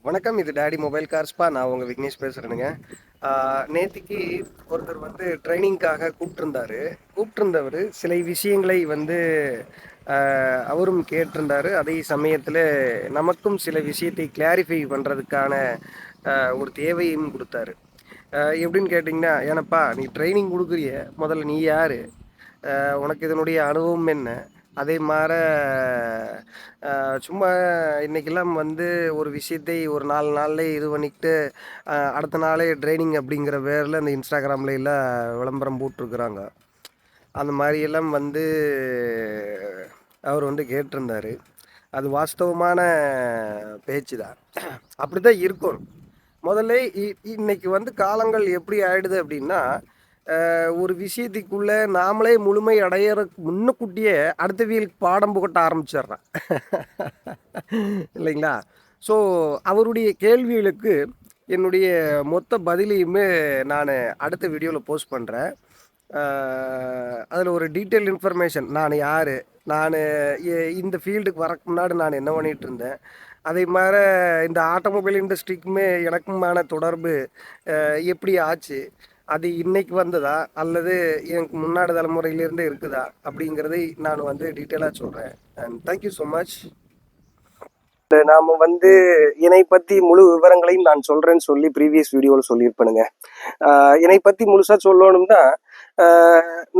வணக்கம். இது daddy mobile கார்ஸ்பா. நான் உங்கள் விக்னேஷ் பேசுகிறேனுங்க. நேத்திக்கு ஒருத்தர் வந்து ட்ரைனிங்காக கூப்பிட்டுருந்தவர் சில விஷயங்களை வந்து அவரும் கேட்டிருந்தார். அதே சமயத்தில் நமக்கும் சில விஷயத்தை கிளாரிஃபை பண்ணுறதுக்கான ஒரு தேவையும் கொடுத்தாரு. எப்படின்னு கேட்டிங்கன்னா, ஏனப்பா நீ ட்ரைனிங் கொடுக்குறிய, முதல்ல நீ யார், உனக்கு இதனுடைய அனுபவம் என்ன, அதே மாரி சும்மா இன்றைக்கெல்லாம் வந்து ஒரு விஷயத்தை ஒரு 4 நாள்லேயே இது பண்ணிக்கிட்டு அடுத்த நாளே ட்ரைனிங் அப்படிங்கிற பேரில் இந்த இன்ஸ்டாகிராமில் எல்லாம் விளம்பரம் போட்டிருக்குறாங்க. அந்த மாதிரியெல்லாம் வந்து அவர் வந்து கேட்டிருந்தார். அது வாஸ்தவமான பேச்சு தான். அப்படி தான் இருக்கும். முதல்ல இன்னைக்கு வந்து காலங்கள் எப்படி ஆயிடுது அப்படின்னா, ஒரு விஷயத்துக்குள்ள நாமளே முழுமை அடையறதுக்கு முன்னக்கூட்டியே அடுத்தவியலுக்கு பாடம் புகட்ட ஆரம்பிச்சிடுறேன். இல்லைங்களா? ஸோ அவருடைய கேள்விகளுக்கு என்னுடைய மொத்த பதிலையுமே நான் அடுத்த வீடியோவில் போஸ்ட் பண்ணுறேன். அதில் ஒரு டீட்டெயில் இன்ஃபர்மேஷன், நான் யார், நான் இந்த ஃபீல்டுக்கு வரக்கு முன்னாடி நான் என்ன பண்ணிகிட்டு இருந்தேன், அதே மாதிரி இந்த ஆட்டோமொபைல் இண்டஸ்ட்ரிக்குமே எனக்குமான தொடர்பு எப்படி ஆச்சு, அது இன்னைக்கு வந்ததா அல்லது எனக்கு முன்னாடி தலைமுறையிலேருந்து இருக்குதா அப்படிங்கிறதை நான் வந்து டீட்டெயிலாக சொல்கிறேன். And thank you so much. நாம் வந்து என்னை பற்றி முழு விவரங்களையும் நான் சொல்கிறேன்னு சொல்லி ப்ரீவியஸ் வீடியோவில் சொல்லியிருப்பேனுங்க. என்னை பற்றி முழுசாக சொல்லணும்னா,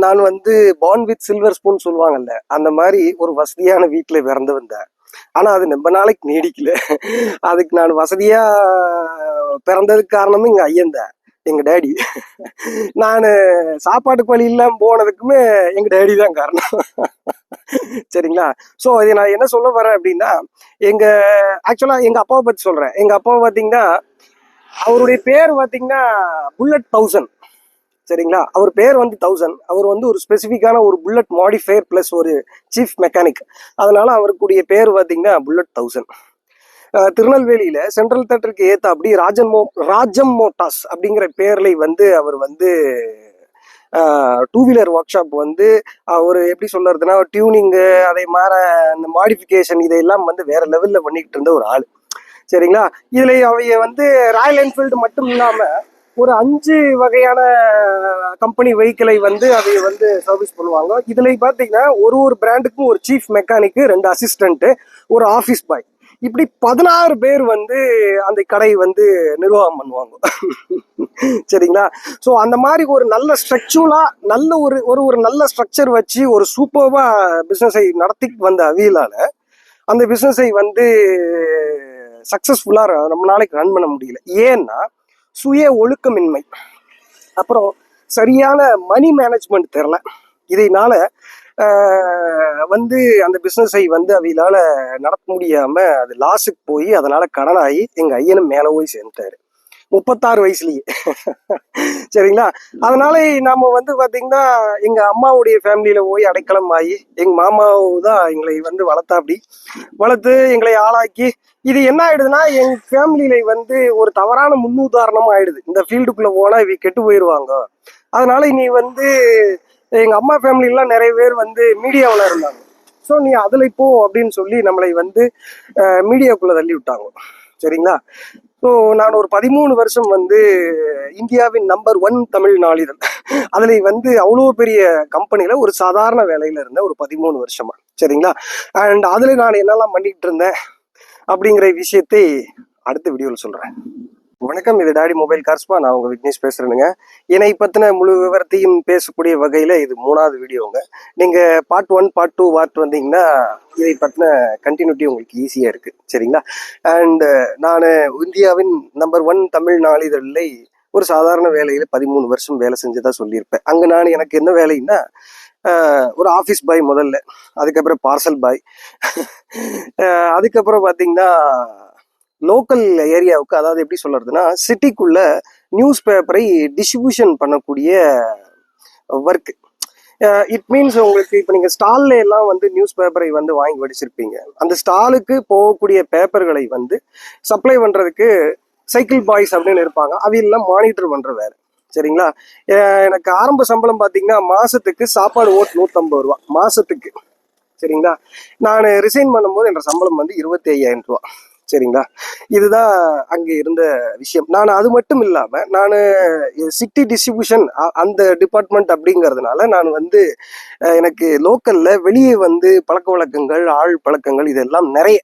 நான் வந்து பார்ன் வித் சில்வர் ஸ்பூன் சொல்லுவாங்கல்ல, அந்த மாதிரி ஒரு வசதியான வீட்டில் பிறந்து வந்தேன். ஆனால் அது ரொம்ப நாளைக்கு நீடிக்கல. அதுக்கு நான் வசதியாக பிறந்ததுக்கு காரணமும் எங்கள் ஐயன் தான், எங்கள் டேடி. நான் சாப்பாட்டுக்கு வழி இல்லாமல் போனதுக்குமே எங்கள் டேடி தான் காரணம். சரிங்களா? ஸோ இதை நான் என்ன சொல்ல வரேன் அப்படின்னா, ஆக்சுவலாக எங்கள் அப்பாவை பற்றி சொல்கிறேன். எங்கள் அப்பாவை பார்த்தீங்கன்னா, அவருடைய பேர் பார்த்தீங்கன்னா புல்லட் 1000. சரிங்களா? அவர் பேர் வந்து 1000. அவர் வந்து ஒரு ஸ்பெசிஃபிக்கான ஒரு புல்லட் மாடிஃபையர் ப்ளஸ் ஒரு சீஃப் மெக்கானிக். அதனால அவருக்குரிய பேர் பார்த்தீங்கன்னா புல்லட் 1000. திருநெல்வேலியில சென்ட்ரல் தேட்டருக்கு ஏற்ற அப்படி ராஜம் மோட்டார்ஸ் அப்படிங்கிற பேர்ல வந்து அவர் வந்து டூ வீலர் ஒர்க் ஷாப் வந்து அவர் எப்படி சொல்றதுன்னா டியூனிங்கு, அதே மாதிரி அந்த மாடிஃபிகேஷன் இதையெல்லாம் வந்து வேற லெவலில் பண்ணிக்கிட்டு இருந்த ஒரு ஆள். சரிங்களா? இதுல அவைய வந்து ராயல் என்ஃபீல்டு மட்டும் இல்லாம ஒரு 5 வகையான கம்பெனி வெஹிக்கிளை வந்து அதை வந்து சர்வீஸ் பண்ணுவாங்க. இதுல பார்த்தீங்கன்னா ஒரு பிராண்டுக்கும் ஒரு சீஃப் மெக்கானிக், 2 அசிஸ்டன்ட், ஒரு ஆஃபீஸ் பாய், இப்படி 16 பேர் வந்து அந்த கடை வந்து நிர்வாகம் பண்ணுவாங்க. சரிங்களா? ஸோ அந்த மாதிரி ஒரு நல்ல ஸ்ட்ரக்சரலா நல்ல ஒரு நல்ல ஸ்ட்ரக்சர் வச்சு ஒரு சூப்பர்வா பிசினஸை நடத்திட்டு வந்த அவியலால அந்த பிசினஸை வந்து சக்சஸ்ஃபுல்லா நம்ம நாளைக்கு ரன் பண்ண முடியல. ஏன்னா சுய ஒழுக்கமின்மை, அப்புறம் சரியான மணி மேனேஜ்மெண்ட் தெரியல. இதனால வந்து அந்த பிஸ்னஸை வந்து அவையிலால நடத்த முடியாம அது லாஸுக்கு போய் அதனால கடனாகி எங்க ஐயனும் மேல போய் சேர்ந்துட்டாரு 36 வயசுலயே. சரிங்களா? அதனால நாம வந்து பாத்தீங்கன்னா எங்க அம்மாவுடைய ஃபேமிலியில போய் அடைக்கலம் ஆகி எங்க மாமாவு தான் எங்களை வந்து வளர்த்து எங்களை ஆளாக்கி, இது என்ன ஆயிடுதுன்னா எங்க ஃபேமிலியில வந்து ஒரு தவறான முன்னுதாரணம் ஆயிடுது. இந்த ஃபீல்டுக்குள்ள போனா இவ கெட்டு போயிடுவாங்க. அதனால இனி வந்து எங்க அம்மா ஃபேமிலிலாம் நிறைய பேர் வந்து மீடியாவில் இருந்தாங்க. ஸோ நீ அதுல போ அப்படின்னு சொல்லி நம்மளை வந்து மீடியாக்குள்ள தள்ளி விட்டாங்க. சரிங்களா? ஸோ நான் ஒரு 13 வருஷம் வந்து இந்தியாவின் நம்பர் 1 தமிழ் நாளிதழ் அதுல வந்து அவ்வளோ பெரிய கம்பெனியில ஒரு சாதாரண வேலையில இருந்தேன் ஒரு 13 வருஷமா. சரிங்களா? அண்ட் அதுல நான் என்னெல்லாம் பண்ணிட்டு இருந்தேன் அப்படிங்கிற விஷயத்தை அடுத்த வீடியோவில் சொல்றேன். வணக்கம். இது டாடி மொபைல் கார்ஸ்பா. நான் உங்க விக்னேஷ் பேசுறேனுங்க. என்னை பத்தின முழு விவரத்தையும் பேசக்கூடிய வகையில இது 3வது வீடியோங்க. நீங்க பார்ட் 1 பார்ட் 2 பார்ட் வந்தீங்கன்னா இதை பத்தின கண்டினியூட்டி உங்களுக்கு ஈஸியா இருக்கு. சரிங்களா? அண்ட் நான் இந்தியாவின் நம்பர் 1 தமிழ் நாளிதழில் ஒரு சாதாரண வேலையில 13 வருஷம் வேலை செஞ்சதா சொல்லியிருப்பேன். அங்க நான் எனக்கு என்ன வேலைன்னா ஒரு ஆஃபீஸ் பாய் முதல்ல, அதுக்கப்புறம் பார்சல் பாய், அதுக்கப்புறம் பார்த்தீங்கன்னா லோக்கல் ஏரியாவுக்கு, அதாவது எப்படி சொல்றதுன்னா சிட்டிக்குள்ள நியூஸ் பேப்பரை டிஸ்ட்ரிபியூஷன் பண்ணக்கூடிய ஒர்க். இட் மீன்ஸ் உங்களுக்கு இப்போ நீங்கள் ஸ்டால்ல எல்லாம் வந்து நியூஸ் பேப்பரை வந்து வாங்கி படிச்சிருப்பீங்க. அந்த ஸ்டாலுக்கு போகக்கூடிய பேப்பர்களை வந்து சப்ளை பண்ணுறதுக்கு சைக்கிள் பாய்ஸ் அப்படின்னு இருப்பாங்க. அவையெல்லாம் மானிட்டர் பண்ணுற வேலை. சரிங்களா? எனக்கு ஆரம்ப சம்பளம் பார்த்தீங்கன்னா மாதத்துக்கு சாப்பாடு ஓட்டு 150 ரூபா மாதத்துக்கு. சரிங்களா? நான் ரிசைன் பண்ணும்போது என்ற சம்பளம் வந்து 25,000 ரூபா. சரிங்களா? இதுதான் அங்கே இருந்த விஷயம். நான் அது மட்டும் இல்லாமல் நான் சிட்டி டிஸ்ட்ரிபியூஷன் அந்த டிபார்ட்மெண்ட் அப்படிங்கிறதுனால நான் வந்து எனக்கு லோக்கலில் வெளியே வந்து பழக்க வழக்கங்கள் ஆள் பழக்கங்கள் இதெல்லாம் நிறைய.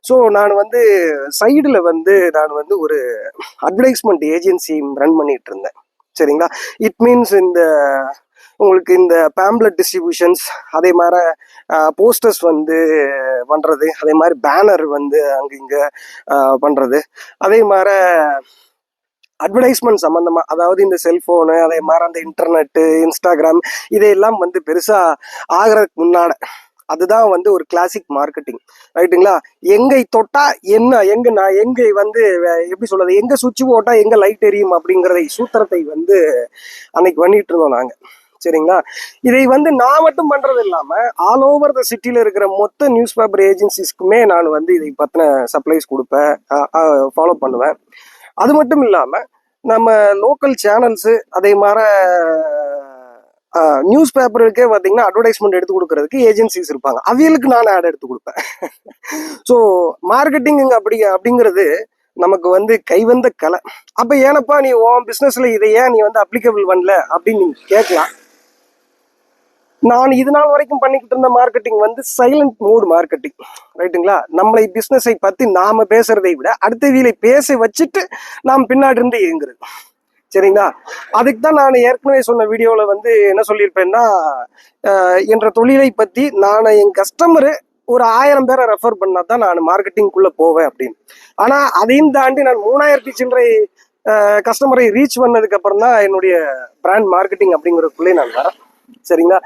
ஸோ நான் வந்து சைடில் வந்து நான் வந்து ஒரு அட்வர்டைஸ்மெண்ட் ஏஜென்சி ரன் பண்ணிட்டு இருந்தேன். சரிங்களா? இட் மீன்ஸ் இந்த உங்களுக்கு இந்த பேம்ப்ளெட் டிஸ்ட்ரிபியூஷன்ஸ், அதே மாதிரி போஸ்டர்ஸ் வந்து பண்ணுறது, அதே மாதிரி பேனர் வந்து அங்கே இங்கே பண்ணுறது, அதே மாதிரி அட்வர்டைஸ்மெண்ட் சம்மந்தமாக, அதாவது இந்த செல்ஃபோனு, அதே மாதிரி அந்த இன்டர்நெட்டு, இன்ஸ்டாகிராம் இதையெல்லாம் வந்து பெருசாக ஆகிறதுக்கு முன்னாட அதுதான் வந்து ஒரு கிளாசிக் மார்க்கெட்டிங். ரைட்டுங்களா? எங்கை தொட்டா என்ன, நான் எங்கே வந்து எப்படி சொல்றது, எங்க சுவிட்ச் போட்டா எங்க லைட் எரியும் அப்படிங்கிறதை சூத்திரத்தை வந்து அன்னைக்கு பண்ணிட்டு இருந்தோம் நாங்கள். சரிங்களா? இதை வந்து நான் மட்டும் பண்றது இல்லாம ஆல் ஓவர் த சிட்டில இருக்கிற மொத்த நியூஸ் பேப்பர் ஏஜென்சிஸ்க்குமே நான் வந்து இதை பத்தின சப்ளைஸ் கொடுப்பேன், ஃபாலோ பண்ணுவேன். அது மட்டும் இல்லாம நம்ம லோக்கல் சேனல்ஸ், அதே மாதிரி நியூஸ் பேப்பருக்கே பார்த்தீங்கன்னா அட்வர்டைஸ்மெண்ட் எடுத்து கொடுக்கறதுக்கு ஏஜென்சிஸ் இருப்பாங்க, அவியலுக்கு நான் ஆட் எடுத்து கொடுப்பேன். ஸோ மார்க்கெட்டிங் அப்படிங்கிறது நமக்கு வந்து கைவந்த கலை. அப்போ ஏனப்பா நீ உன் பிஸ்னஸில் இதை ஏன் நீ வந்து அப்ளிகபிள் பண்ணல அப்படின்னு நீங்க கேட்கலாம். நான் இது நாள் வரைக்கும் பண்ணிக்கிட்டு இருந்த மார்க்கெட்டிங் வந்து சைலண்ட் மோடு மார்க்கெட்டிங். ரைட்டுங்களா? நம்மளை பிஸ்னஸை பற்றி நாம பேசுறதை விட அடுத்த வீலை பேச வச்சுட்டு நாம் பின்னாடி இருந்து இயங்குறது. சரிங்களா? அதுக்கு தான் நான் ஏற்கனவே சொன்ன வீடியோவில் வந்து என்ன சொல்லியிருப்பேன்னா, என்ற தொழிலை பற்றி நான் என் கஸ்டமரு ஒரு 1000 பேரை ரெஃபர் பண்ணா தான் நான் மார்க்கெட்டிங்குள்ளே போவேன் அப்படின்னு. ஆனால் அதையும் தாண்டி நான் 3000 சில்லறை கஸ்டமரை ரீச் பண்ணதுக்கு அப்புறம் தான் என்னுடைய பிராண்ட் மார்க்கெட்டிங் அப்படிங்கிறதுக்குள்ளே நான் வரேன். சரிங்களா?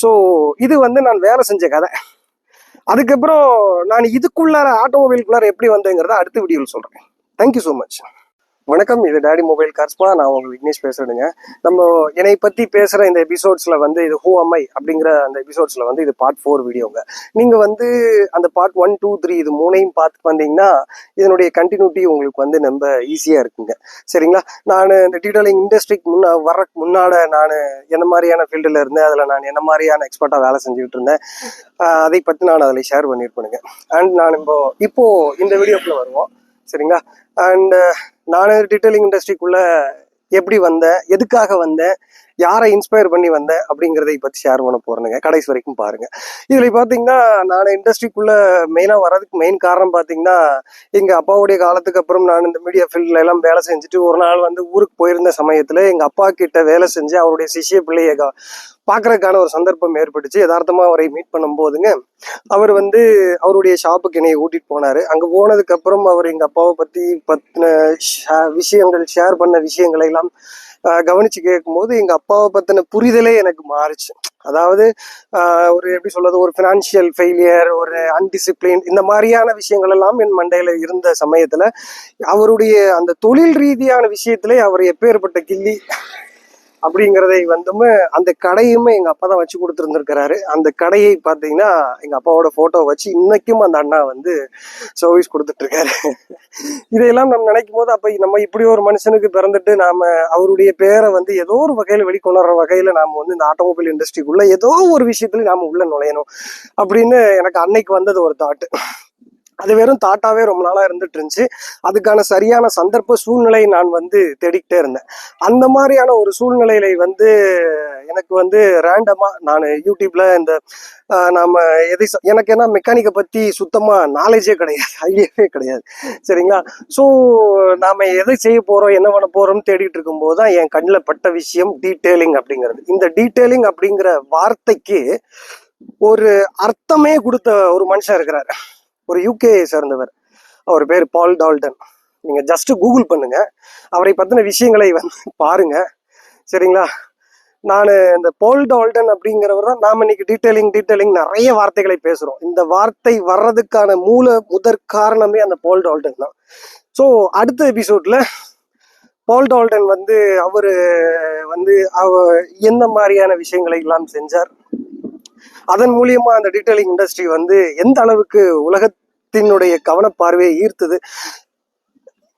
ஸோ இது வந்து நான் வேலை செஞ்ச கதை. அதுக்கப்புறம் நான் இதுக்குள்ளார ஆட்டோமொபைலுக்குள்ளார எப்படி வந்தேங்கிறத அடுத்த வீடியோவில் சொல்கிறேன். Thank you so much. வணக்கம், இது டாடி மொபைல் கார்ஸ்பா. நான் உங்கள் விக்னேஷ் பேசுறேனுங்க. நம்ம என்னை பற்றி பேசுகிற இந்த எபிசோட்ஸில் வந்து இது ஹூ அம் ஐ அப்படிங்கிற அந்த எபிசோட்ஸில் வந்து இது பார்ட் 4 வீடியோங்க. நீங்கள் வந்து அந்த பார்ட் 1, 2, 3 இது 3ஐயும் பார்த்து வந்தீங்கன்னா இதனுடைய கண்டினியூட்டி உங்களுக்கு வந்து ரொம்ப ஈஸியாக இருக்குங்க. சரிங்களா? நான் இந்த டீட்டெயிலிங் இண்டஸ்ட்ரிக்கு வர்றதுக்கு முன்னாடி நான் என்ன மாதிரியான ஃபீல்டில் இருந்தேன், அதில் நான் என்ன மாதிரியான எக்ஸ்பர்ட்டாக வேலை செஞ்சுக்கிட்டு இருந்தேன், அதை பற்றி நான் அதில் ஷேர் பண்ணியிருப்பேனுங்க. அண்ட் நான் இப்போ இந்த வீடியோக்குள்ளே வருவோம். சரிங்களா? அண்ட் நான் டீட்டெயிலிங் இண்டஸ்ட்ரிக்குள்ள எப்படி வந்தேன், எதுக்காக வந்தேன், யாரை இன்ஸ்பயர் பண்ணி வந்தேன் அப்படிங்கிறதை பற்றி ஷேர் பண்ண போறேனுங்க. கடைசி வரைக்கும் பாருங்க. இதில் பார்த்தீங்கன்னா நான் இண்டஸ்ட்ரிக்குள்ள மெயினாக வர்றதுக்கு மெயின் காரணம் பார்த்தீங்கன்னா, எங்கள் அப்பாவுடைய காலத்துக்கு அப்புறம் நான் இந்த மீடியா ஃபீல்டில் எல்லாம் வேலை செஞ்சுட்டு ஒரு நாள் வந்து ஊருக்கு போயிருந்த சமயத்தில் எங்கள் அப்பா கிட்ட வேலை செஞ்சு அவருடைய சிஷ்ய பிள்ளையை பார்க்கறதுக்கான ஒரு சந்தர்ப்பம் ஏற்பட்டுச்சு. யதார்த்தமாக அவரை மீட் பண்ணும் போதுங்க, அவர் வந்து அவருடைய ஷாப்புக்கு என்னைய கூட்டிட்டு போனாரு. அங்கே போனதுக்கு அப்புறம் அவர் எங்கள் அப்பாவை பற்றின விஷயங்கள், ஷேர் பண்ண விஷயங்களை எல்லாம் கவனிச்சு கேட்கும்போது எங்கள் அப்பாவை பற்றின புரிதலே எனக்கு மாறுச்சு. அதாவது ஒரு எப்படி சொல்றது, ஒரு ஃபினான்ஷியல் ஃபெயிலியர், ஒரு அன்டிசிப்ளின், இந்த மாதிரியான விஷயங்கள் எல்லாம் என் மண்டையில இருந்த சமயத்துல அவருடைய அந்த தொழில் ரீதியான விஷயத்திலே அவர் எப்பேற்பட்ட கில்லி அப்படிங்கிறதை வந்துமே அந்த கடையுமே எங்கள் அப்பா தான் வச்சு கொடுத்துருந்துருக்கிறாரு. அந்த கடையை பார்த்தீங்கன்னா எங்கள் அப்பாவோட ஃபோட்டோ வச்சு இன்னைக்கும் அந்த அண்ணா வந்து சர்வீஸ் கொடுத்துட்ருக்காரு. இதையெல்லாம் நம்ம நினைக்கும் போது அப்போ நம்ம இப்படி ஒரு மனுஷனுக்கு பிறந்துட்டு நாம் அவருடைய பேரை வந்து ஏதோ ஒரு வகையில் வெளிக்கொணர்ற வகையில் நாம் வந்து இந்த ஆட்டோமொபைல் இண்டஸ்ட்ரிக்குள்ளே ஏதோ ஒரு விஷயத்துல நாம் உள்ளே நுழையணும் அப்படின்னு எனக்கு அன்னைக்கு வந்தது ஒரு தாட்டு. அது வெறும் தாட்டாவே ரொம்ப நாளாக இருந்துட்டு இருந்துச்சு. அதுக்கான சரியான சந்தர்ப்ப சூழ்நிலை நான் வந்து தேடிக்கிட்டே இருந்தேன். அந்த மாதிரியான ஒரு சூழ்நிலையில வந்து எனக்கு வந்து ரேண்டமாக நான் யூடியூப்ல இந்த நாம எனக்கு என்ன மெக்கானிக்கை பற்றி சுத்தமாக நாலேஜே கிடையாது, ஐடியாவே கிடையாது. சரிங்களா? ஸோ நாம எதை செய்ய போகிறோம், என்ன பண்ண போகிறோம்னு தேடிட்டு இருக்கும்போது தான் என் கண்ணில் பட்ட விஷயம் டீட்டெயிலிங் அப்படிங்கிறது. இந்த டீட்டெயிலிங் அப்படிங்கிற வார்த்தைக்கு ஒரு அர்த்தமே கொடுத்த ஒரு மனுஷன் இருக்கிறார், ஒரு யூகே சேர்ந்தவர். அவர் பேர் பால் டால்டன். நீங்க ஜஸ்ட் கூகுள் பண்ணுங்க, அவரை பத்தின விஷயங்களை வந்து பாருங்க. சரிங்களா? நான் இந்த பால் டால்டன் அப்படிங்கிறவர் தான் நாம இன்னைக்கு டீட்டெயிலிங் நிறைய வார்த்தைகளை பேசுறோம். இந்த வார்த்தை வர்றதுக்கான முதற் காரணமே அந்த பால் டால்டன் தான். ஸோ அடுத்த எபிசோட்ல பால் டால்டன் வந்து அவரு வந்து எந்த மாதிரியான விஷயங்களை எல்லாம் செஞ்சார், அதன் மூலியமா அந்த டீட்டெயிலிங் இண்டஸ்ட்ரி வந்து எந்த அளவுக்கு உலகத்தினுடைய கவனப்பார்வையை ஈர்த்தது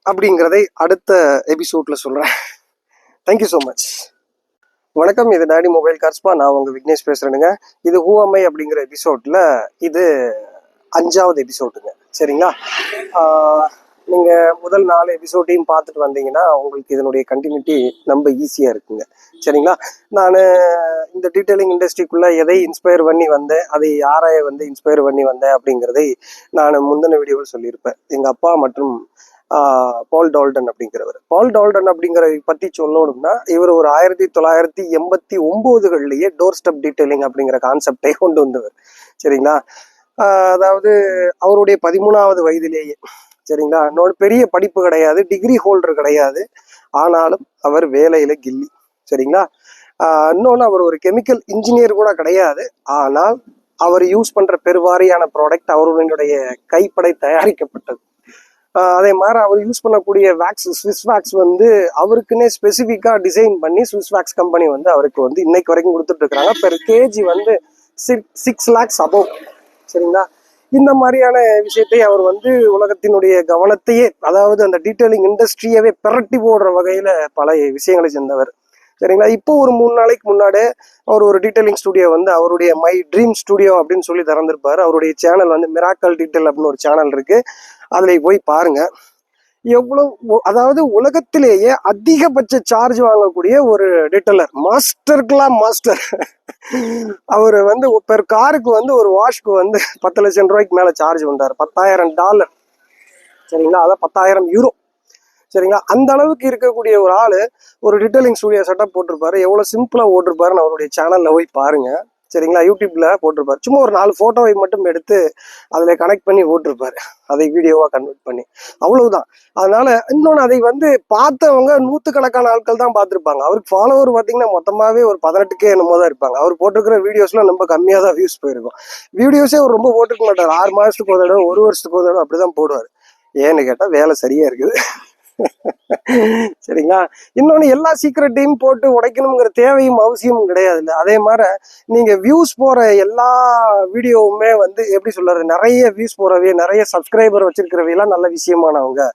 அப்படிங்கிறதை அடுத்த எபிசோட்ல சொல்றேன். Thank you so much. வணக்கம், இது டாடி மொபைல் கார்ஸ்பா. நான் உங்க விக்னேஷ் பேசுறேனுங்க. இது ஹூ அம் ஐ அப்படிங்கிற எபிசோட்ல இது 5வது எபிசோடுங்க. சரிங்களா? நீங்கள் முதல் 4 எபிசோடையும் பார்த்துட்டு வந்தீங்கன்னா உங்களுக்கு இதனுடைய கண்டினியூட்டி ரொம்ப ஈஸியாக இருக்குங்க. சரிங்களா? நான் இந்த டீட்டெயிலிங் இண்டஸ்ட்ரிக்குள்ளே எதை இன்ஸ்பயர் பண்ணி வந்தேன், அதை யாரை வந்து இன்ஸ்பயர் பண்ணி வந்தேன் அப்படிங்கிறதை நான் முந்தின வீடியோவில் சொல்லியிருப்பேன். எங்கள் அப்பா மற்றும் பால் டால்டன் அப்படிங்கிறவர். பால் டால்டன் அப்படிங்கிறதை பற்றி சொல்லணும்னா, இவர் ஒரு 1989 டோர் ஸ்டெப் டீட்டெயிலிங் அப்படிங்கிற கான்செப்டை கொண்டு வந்தவர். சரிங்களா? அதாவது அவருடைய 13வது வயதிலேயே, சரிங்களா, இன்னொரு பெரிய படிப்பு கிடையாது, டிகிரி ஹோல்டர் கிடையாது, ஆனாலும் அவர் வேலையில கில்லி. சரிங்களா? இன்னொன்று, அவர் ஒரு கெமிக்கல் இன்ஜினியர் கூட கிடையாது, ஆனால் அவர் யூஸ் பண்ற பெருவாரியான ப்ராடக்ட் அவருடைய கைப்படை தயாரிக்கப்பட்டது. அதே மாதிரி அவர் யூஸ் பண்ணக்கூடிய வேக்ஸ், ஸ்விஸ் வேக்ஸ் வந்து அவருக்குன்னே ஸ்பெசிஃபிக்காக டிசைன் பண்ணி ஸ்விஸ் வேக்ஸ் கம்பெனி வந்து அவருக்கு வந்து இன்னைக்கு வரைக்கும் கொடுத்துட்டு இருக்கிறாங்க. பெர் கேஜி வந்து 6 lakhs above. சரிங்களா? இந்த மாதிரியான விஷயத்தை அவர் வந்து உலகத்தினுடைய கவனத்தையே, அதாவது அந்த டீட்டெயிலிங் இண்டஸ்ட்ரியவே பிரட்டி போடுற வகையில பல விஷயங்களை செஞ்சவர். சரிங்களா? இப்போ ஒரு 3 நாளைக்கு முன்னாடி அவர் ஒரு டீட்டெயிலிங் ஸ்டுடியோ வந்து அவருடைய மை ட்ரீம் ஸ்டுடியோ அப்படின்னு சொல்லி திறந்திருப்பாரு. அவருடைய சேனல் வந்து மிராக்கல் டீட்டெயில் அப்படின்னு ஒரு சேனல் இருக்கு, அதுல போய் பாருங்க. எவ்வளவு, அதாவது உலகத்திலேயே அதிகபட்ச சார்ஜ் வாங்கக்கூடிய ஒரு டீட்டெயிலர், மாஸ்டருக்குலாம் மாஸ்டர். அவர் வந்து பெர் காருக்கு வந்து ஒரு வாஷ்க்கு வந்து 10 லட்சம் ரூபாய்க்கு மேல சார்ஜ் பண்றாரு. $10,000. சரிங்களா? அதான் €10,000. சரிங்களா? அந்த அளவுக்கு இருக்கக்கூடிய ஒரு ஆளு ஒரு டீட்டெயிலிங் ஸ்டுடியோ செட்டப் போட்டிருப்பாரு. எவ்வளவு சிம்பிளா ஓட்டிருப்பாருன்னு அவருடைய சேனல்ல போய் பாருங்க. சரிங்களா? யூடியூப்ல போட்டிருப்பாரு. சும்மா ஒரு 4 போட்டோவை மட்டும் எடுத்து அதுல கனெக்ட் பண்ணி போட்டிருப்பாரு, அதை வீடியோவா கன்வெர்ட் பண்ணி. அவ்வளவுதான். அதனால இன்னொன்னு, அதை வந்து பார்த்தவங்க 100கணக்கான ஆட்கள் தான் பார்த்துருப்பாங்க. அவருக்கு ஃபாலோவர் பார்த்தீங்கன்னா மொத்தமாவே ஒரு 18K என்னமோ தான் இருப்பாங்க. அவர் போட்டிருக்கிற வீடியோஸ்லாம் ரொம்ப கம்மியாக தான் வியூஸ் போயிருக்கும். வீடியோஸே அவர் ரொம்ப போட்டுக்க மாட்டார். 6 மாசத்துக்கு ஒரு தடவை, 1 வருஷத்துக்கு ஒரு தடவை அப்படிதான் போடுவார். ஏன்னு கேட்டா வேலை சரியா இருக்குது. சரிங்களா? இன்னொன்னு, எல்லா சீக்கிரட்டையும் போட்டு உடைக்கணுங்கிற தேவையும் அவசியமும் கிடையாது. இல்லை, அதே மாதிரி நீங்க வியூஸ் போற எல்லா வீடியோவுமே வந்து எப்படி சொல்றது, நிறைய வியூஸ் போறவே, நிறைய சப்ஸ்கிரைபர் வச்சிருக்கிறவையெல்லாம் நல்ல விஷயமானவங்க,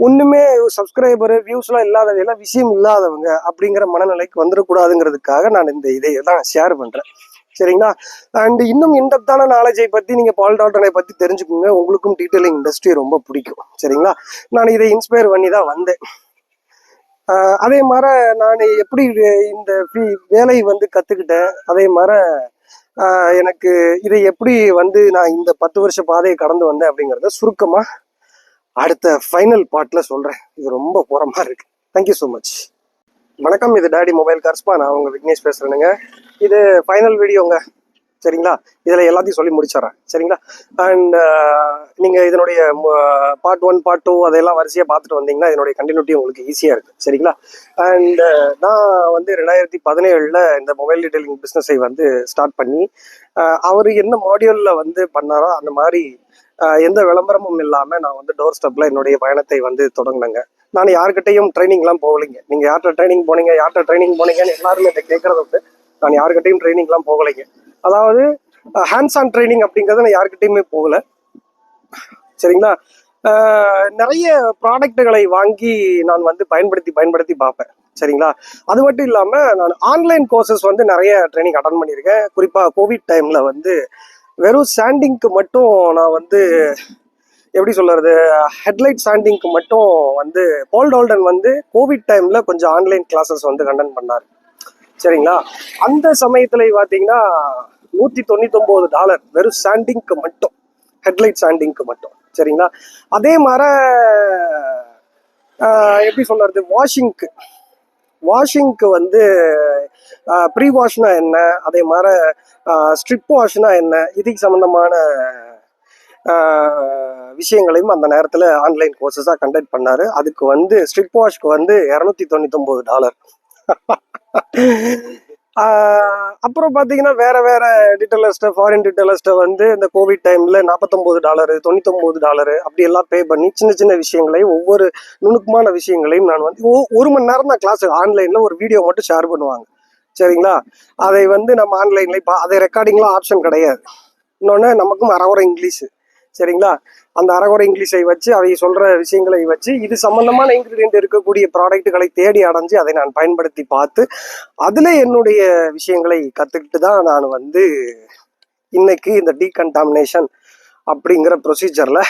ஒண்ணுமே சப்ஸ்கிரைபர் வியூஸ் எல்லாம் இல்லாதவையெல்லாம் விஷயம் இல்லாதவங்க அப்படிங்கிற மனநிலைக்கு வந்துடக்கூடாதுங்கிறதுக்காக நான் இந்த இதையெல்லாம் ஷேர் பண்றேன். சரிங்களா? அண்ட் இன்னும் இன்டெப்தான நாலேஜை பத்தி நீங்க பால் டால்டனை பத்தி தெரிஞ்சுக்கோங்க. உங்களுக்கும் டீட்டெயிலிங் இண்டஸ்ட்ரி ரொம்ப பிடிக்கும். சரிங்களா? நான் இதை இன்ஸ்பயர் பண்ணி தான் வந்தேன். அதே மாதிரி நான் எப்படி இந்த வேலை வந்து கத்துக்கிட்டேன், அதே மாதிரி எனக்கு இதை எப்படி வந்து நான் இந்த 10 வருஷ பாதையை கடந்து வந்தேன் அப்படிங்கிறத சுருக்கமா அடுத்த ஃபைனல் பார்ட்ல சொல்றேன். இது ரொம்ப போறமா இருக்கு. Thank you so much. வணக்கம், இது டாடி மொபைல் கார்ஸ்பா. நான் உங்க விக்னேஷ் பேசுறேனுங்க. இது ஃபைனல் வீடியோங்க. சரிங்களா? இதில் எல்லாத்தையும் சொல்லி முடிச்சிடறேன். சரிங்களா? அண்ட் நீங்கள் இதனுடைய பார்ட் 1 பார்ட் 2 அதெல்லாம் வரிசையாக பார்த்துட்டு வந்தீங்கன்னா இதனுடைய கண்டினியூட்டி உங்களுக்கு ஈஸியாக இருக்குது. சரிங்களா? அண்ட் நான் வந்து 2017 இந்த மொபைல் டீட்டெயிலிங் பிஸ்னஸை வந்து ஸ்டார்ட் பண்ணி, அவர் என்ன மாடியூலில் வந்து பண்ணாரோ அந்த மாதிரி எந்த விளம்பரமும் இல்லாமல் நான் வந்து டோர் ஸ்டெப்பில் என்னுடைய பயணத்தை வந்து தொடங்கினேங்க. நான் யாருக்கிட்டையும் ட்ரைனிங்லாம் போகலைங்க. நீங்கள் யார்கிட்ட ட்ரைனிங் போனீங்கன்னு எல்லாருமே இதை கேட்கறது வந்து, நான் யாருக்கிட்டையும் ட்ரைனிங்லாம் போகலைங்க. அதாவது ஹேண்ட்ஸ் ஆன் ட்ரைனிங் அப்படிங்கிறத நான் யாருக்கிட்டையுமே போகல. சரிங்களா? நிறைய ப்ராடக்ட்டுகளை வாங்கி நான் வந்து பயன்படுத்தி பார்ப்பேன். சரிங்களா? அது மட்டும் இல்லாமல் நான் ஆன்லைன் கோர்சஸ் வந்து நிறைய ட்ரைனிங் அட்டன் பண்ணியிருக்கேன். குறிப்பாக கோவிட் டைமில் வந்து வெறும் சாண்டிங்க்கு மட்டும் நான் வந்து எப்படி சொல்றது, ஹெட்லைட் சாண்டிங்க்கு மட்டும் வந்து பால் டால்டன் வந்து கோவிட் டைம்ல கொஞ்சம் ஆன்லைன் கிளாஸஸ் வந்து கண்டக்ட் பண்ணாரு. சரிங்களா? அந்த சமயத்துல பார்த்தீங்கன்னா $199 வெறும் சாண்டிங்க்கு மட்டும், ஹெட்லைட் சாண்டிங்க்கு மட்டும். சரிங்களா? அதே மாதிரி எப்படி சொல்றது, வாஷிங்க்கு வந்து ப்ரீ வாஷ்னா என்ன, அதே மாதிரி ஸ்ட்ரிப் வாஷ்னா என்ன, இதுக்கு சம்பந்தமான விஷயங்களையும் அந்த நேரத்தில் ஆன்லைன் கோர்சஸாக கண்டக்ட் பண்ணாரு. அதுக்கு வந்து ஸ்ட்ரிப் வாஷ்க்கு வந்து $299. அப்புறம் பார்த்தீங்கன்னா வேற டீட்டெயிலர்ஸ்ட்டை, ஃபாரின் டீட்டெயிலர்ஸ்ட்டை வந்து இந்த கோவிட் டைமில் $49, $99 அப்படி எல்லாம் பே பண்ணி சின்ன சின்ன விஷயங்களை, ஒவ்வொரு நுணுக்கமான விஷயங்களையும் நான் வந்து 1 மணி நேரம் தான் கிளாஸ், ஆன்லைனில் ஒரு வீடியோ மட்டும் ஷேர் பண்ணுவாங்க. சரிங்களா? அதை வந்து நம்ம ஆன்லைனில் அதை ரெக்கார்டிங்லாம் ஆப்ஷன் கிடையாது. இன்னொன்று, நமக்கும் அரைகுறை இங்கிலீஷு. சரிங்களா? அந்த அரைகுறை இங்கிலீஷை வச்சு அவை சொல்ற விஷயங்களை வச்சு இது சம்பந்தமான இன்கிரீடியன்ட் இருக்கக்கூடிய ப்ராடக்ட்டுகளை தேடி அடைஞ்சு அதை நான் பயன்படுத்தி பார்த்து அதுல என்னுடைய விஷயங்களை கத்துக்கிட்டு தான் நான் வந்து இன்னைக்கு இந்த டீகண்டாமினேஷன் அப்படிங்கிற ப்ரொசீஜர்ல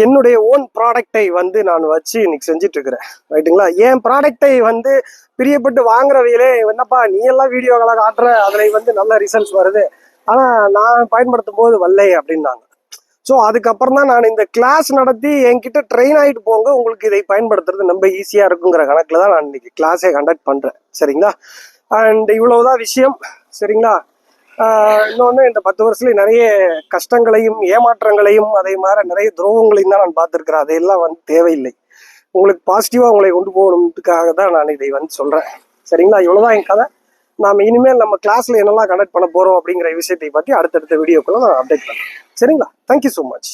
என்னுடைய ஓன் ப்ராடக்டை வந்து நான் வச்சு இன்னைக்கு செஞ்சுட்டு இருக்கிறேன். ரைட்டுங்களா? என் ப்ராடக்டை வந்து பிரியப்பட்டு வாங்குறவையிலே என்னப்பா நீ எல்லாம் வீடியோக்களை காட்டுற, அதில் வந்து நல்ல ரிசல்ட்ஸ் வருது, ஆனால் நான் பயன்படுத்தும் போது வரலை அப்படின்னாங்க. ஸோ அதுக்கப்புறம் தான் நான் இந்த கிளாஸ் நடத்தி என்கிட்ட ட்ரெயின் ஆகிட்டு போங்க, உங்களுக்கு இதை பயன்படுத்துறது ரொம்ப ஈஸியாக இருக்குங்கிற கணக்கில் தான் நான் இன்னைக்கு கிளாஸே கண்டக்ட் பண்ணுறேன். சரிங்களா? அண்ட் இவ்வளவுதான் விஷயம். சரிங்களா? இன்னொன்று, இந்த 10 வருஷத்துல நிறைய கஷ்டங்களையும் ஏமாற்றங்களையும் அதே மாதிரி நிறைய துரோகங்களையும் தான் நான் பார்த்துருக்கிறேன். அதையெல்லாம் வந்து தேவையில்லை. உங்களுக்கு பாசிட்டிவாக உங்களை கொண்டு போகணுன்றதுக்காக தான் நான் இதை வந்து சொல்கிறேன். சரிங்களா? இவ்வளோதான் என் கதை. நாம் இனிமேல் நம்ம கிளாஸில் என்னெல்லாம் கண்டக்ட் பண்ண போகிறோம் அப்படிங்கிற விஷயத்தை பற்றி அடுத்தடுத்த வீடியோக்குள்ள நான் அப்டேட் பண்ணுறேன். சரிங்களா? Thank you so much.